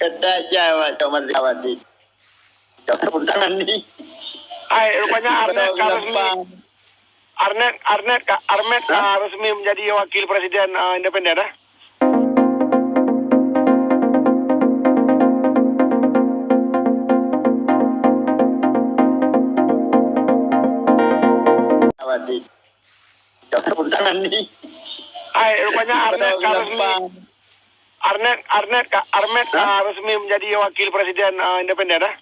Tak jawab cuma jawab di. Jawab tangan ni. Hai, rupanya Arnet resmi menjadi wakil presiden independen dah. Jawab di. Jawab tangan ni. Hai, rupanya Arnet resmi menjadi wakil presiden independen dah.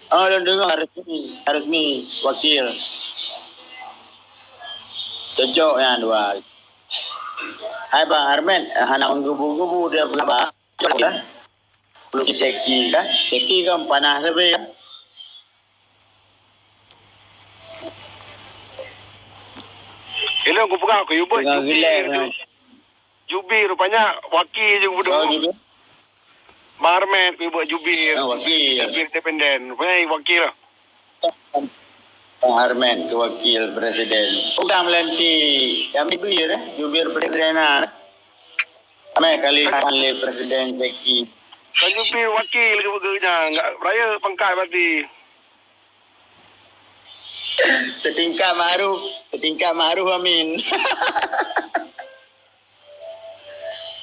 Oh, dengar resmi wakil. Cocok yang dua. Hai Bang Armen, anak menggebu-gebu dia berapa? Cocok Belum seki kan? Seki kan panas lebih kan? Hello, aku pegang aku buat Jubir rupanya wakil je bodoh. Oh, gitu. Bang Armet buat Jubir. Wakil. Jubir independen. Rupanya wakil lah. Bang Armen ke wakil presiden. Udah melanti kami jubir presiden. Kami kali presiden Jeki. Kan Jubir wakil ke bekerja. Enggak raya pangkat berarti. Setingkat Ma'ruf Amin.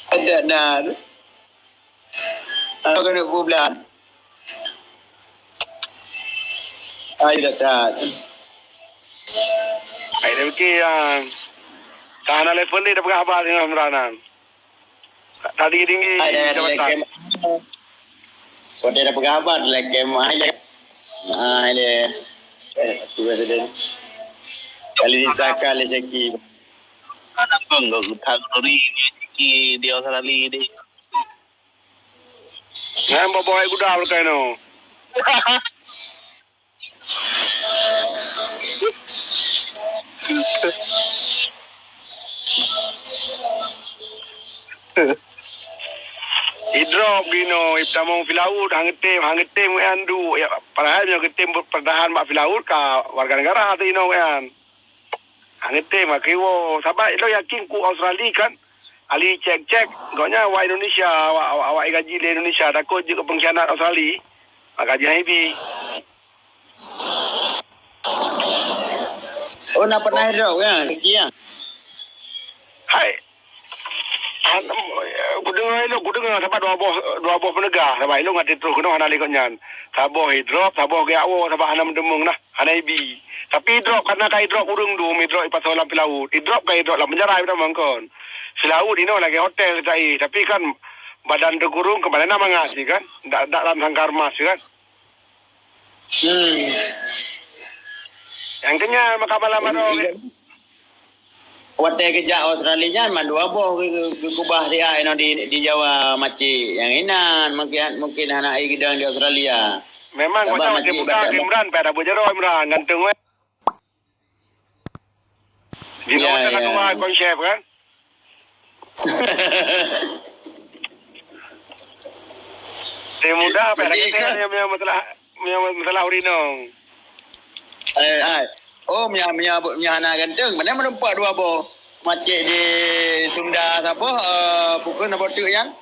Ada nak. Aku kena bulan. Ayo datang. Hai, dah fikir tahanan level ni dah berkhabar dengan Imranan. Tak tinggi-tinggi jabatan. Kau dah berkhabar lah kemah aja. Ada. Presiden. Kali disahkan oleh Syakir. Ada bangga utang dari ni dia salali dia. Yang bawa gudal kan no. Idrop gino iptamong filaud hangetem andu ya padahal yo ketem perdahan mak filaud ka warga negara hati ino kan. Hangetem akiwo sabar lo yakin ku Australia kan. Ali cek gonya wa Indonesia awak gaji di Indonesia takut juga pengkhianat Australia. Gaji heavy. Oh, nak pernah hidup kan? Sekian. Hai. Kudengar sampai dua buah penegah sampai lu ngati terus kena ana likonyan. Sabo hidrop, sabo ge awo sampai ana mendemung nah, ana ibi. Tapi hidrop karena kai hidrop urung du hidrop pasal lam laut. Hidrop kai hidrop lam penjara kita mangkon. Silaut ini lagi hotel tai, tapi kan badan terkurung kembali nama ngasih kan? Tak dalam sangkar mas kan? Yang kenya makabala mano. Watai kejak Australia man dua boh ke kubah dia di Jawa maci yang inan mungkin anak ai gedang di Australia. Memang kau tahu buka Imran pada bujaro Imran gantung we. Di mana kan konsep kan? Saya muda pada kita yang masalah urinong. Oh, Mia anak ganteng. Mana menumpak dua boh macik di Sunda siapa? Pukul apa tu yang?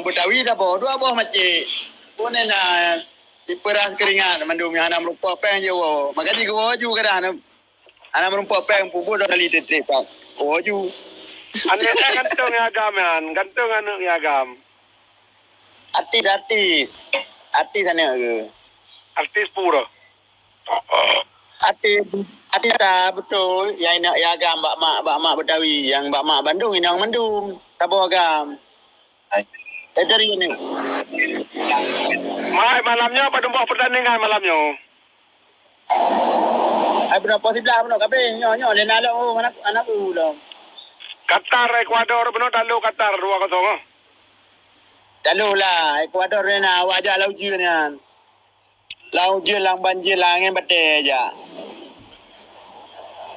Betawi siapa? Dua boh macik. Pun nak diperas keringat mandum yang anak merumpak peng je wo. Makanya gua ju kadang anak merumpak peng pupuk dah kali tetep pak. Oh ju. Anu gantung ya agam kan? Gantung anu ya agam. Artis sana ke? Artis pura. Artis tak betul yang agam bak mak Betawi yang bak mak Bandung inang Mandum. Siapa agam? Dari ni. Malamnya apa dumpak pertandingan malamnya? Ai berapa sebelah benar kabeh. Nyo le nak oh anak ulang. Qatar Ecuador benar dalu Qatar 2-0. Dalu lah Ecuador ni nak awak ajak lauji ni kan. Lauji lang banjir langit betul aja.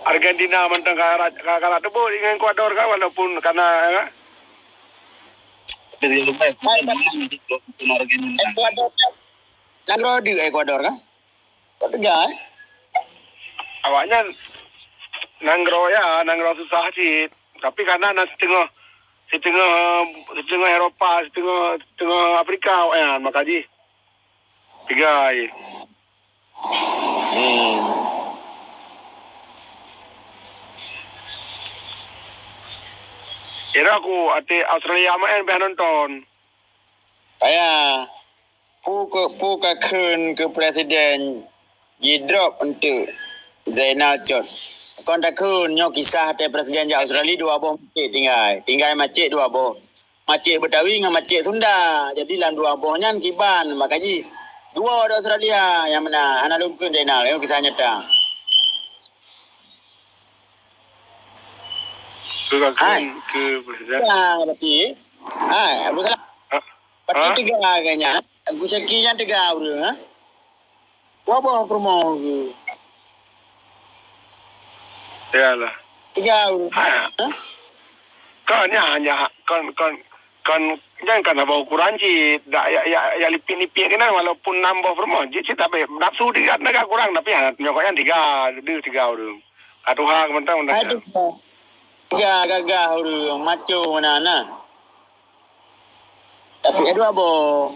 Argentina mentang karat tebuk dengan Ecuador kan walaupun karena Dari lupa Ecuador Nagro di Ecuador kan? Kau dengar awaknya nanggro susah sih. Tapi karena nak tengok setengah Eropah, setengah Afrika makaji. Tiga ye. Kira aku ate Australia main nonton. Saya Puka Kun ke Presiden Yidrop untuk Zainal Chot. Kon tak kun nyo kisah te Presiden ja Australia dua boh macik tinggal macik dua boh. Macik Betawi dengan macik Sunda. Jadi dalam dua boh nyan kiban makaji. Dua di Australia yang mana anak dukun Zainal yo kisah nyata. Ke presiden. Ya, berarti. Aku salah. Berarti tiga kayaknya. Aku cekinya tiga orang, ha? Wabah promo ke? Yalah. Tiga orang. Kan jangan kan apa ukuran je ya lipik-lipik kena walaupun nambah promo je tapi nafsu dia nak kurang tapi nyokoknya tiga orang. Aduh mentang. Tiga gagah orang maco mana. Tapi dua boh.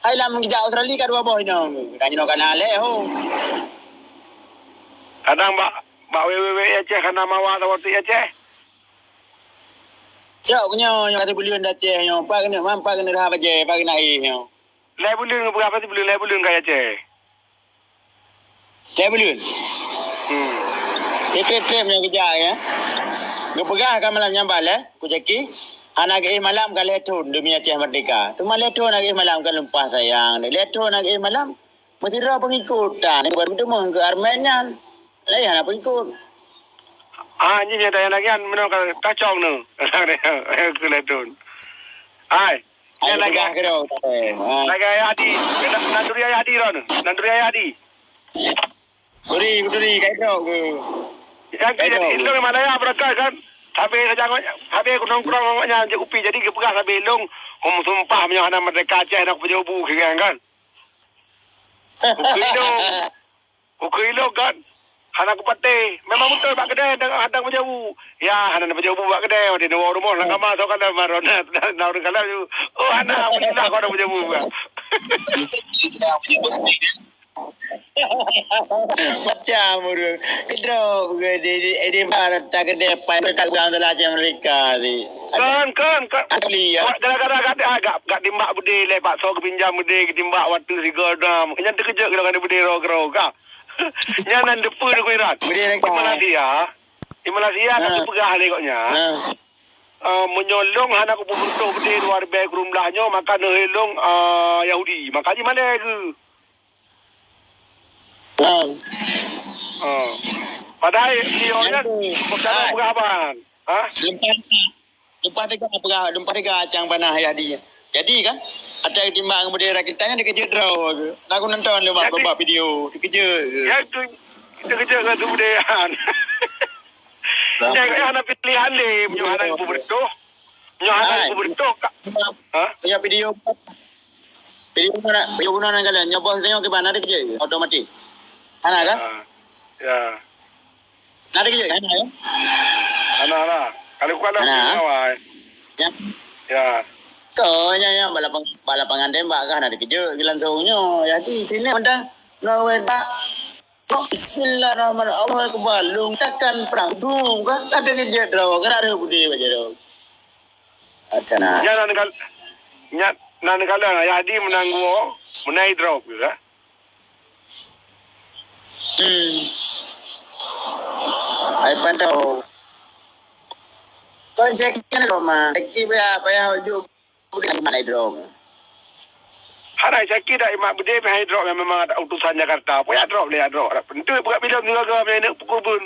Hai lah mengejar Australia kan dua boh ni. Dah nyokan ale ho. Kadang bak wewe Aceh kana mawa waktu Aceh. Cak punya yang kata bulian dah Aceh nyo. Pak kena mampak kena dah Aceh, pak kena air nyo. Lai bulian berapa sih bulian lai bulian kaya Aceh? Lai bulian. Tep-tep punya kerja ya. Gepegah kan malam nyambal ku ceki. Anak malam kan letun demi Aceh merdeka. Tu malam letun nak malam kan lumpah sayang. Letun nak malam mesti ra pengikutan. Baru tu mong ke Armenian. Layan apa ikut. Ni dia dah lagi menang kacau nu. Ke letun. Hai. Ai lagi kero. Lagi Adi. Nanduri Adi ron. Nanduri Adi. Guri kai kero ke. Yang itu mana ya berkah kan? Habis aku nongkrong je upi jadi kepegah habis long sumpah punya anak merdeka Aceh nak berjobu kan. Ukilo kan. Anak aku patih. Memang betul bak kedai dengan hadang berjobu. Ya, anak berjobu bak kedai di luar rumah nak kamar so kan maronat nak kalau oh anak alhamdulillah kau nak berjobu. Macam orang kedok di barat tak kedai pai dekat gang Aceh mereka ni. Kan. Lihat. Kadang-kadang agak timbak bude lepak so kepinjam bude timbak waktu si godam. Kenyan terkejut kalau kan bude ro ka. Nyanan depu de kuirat. Bude dekat. Malaysia nak pegah lekoknya. Menyolong anak aku pembentuk bude luar baik rumlahnya maka nelong Yahudi. Makanya mana ke? Padahal dia bukan apa? Lupa tiga acang panah Yahudi. Jadi kan ada yang timbang bendera kita yang dikejut draw ke. Aku nonton bapak video dikejut ke. Ya tu kita kejut ke budayaan. Jangan ada pilihan deh, punya ibu berdoh. Punya ibu berdoh. Ya video mana kalian nyobos tengok ke mana dikejut otomatis. Ana kan? Ya. Ada kejut kan? Ana. Kalau kau ada awal. Ya. Kau yang balapan tembak kan ada kejut langsungnya. Jadi sini ada no pak. Bismillahirrahmanirrahim. Allah akbar. Lung takkan perang tu kan ada kejut draw kan ada budi baca draw. Acana. Ya nan kalau Yahudi menangguh menai draw juga. Ay pantau. Kau cek kan rumah. Cek payah ujuk bukan mana drop. Harai cek dah imak bude payah drop memang ada utusan Jakarta. Payah drop dia drop. Pentu buka film juga ke nak pukul pun.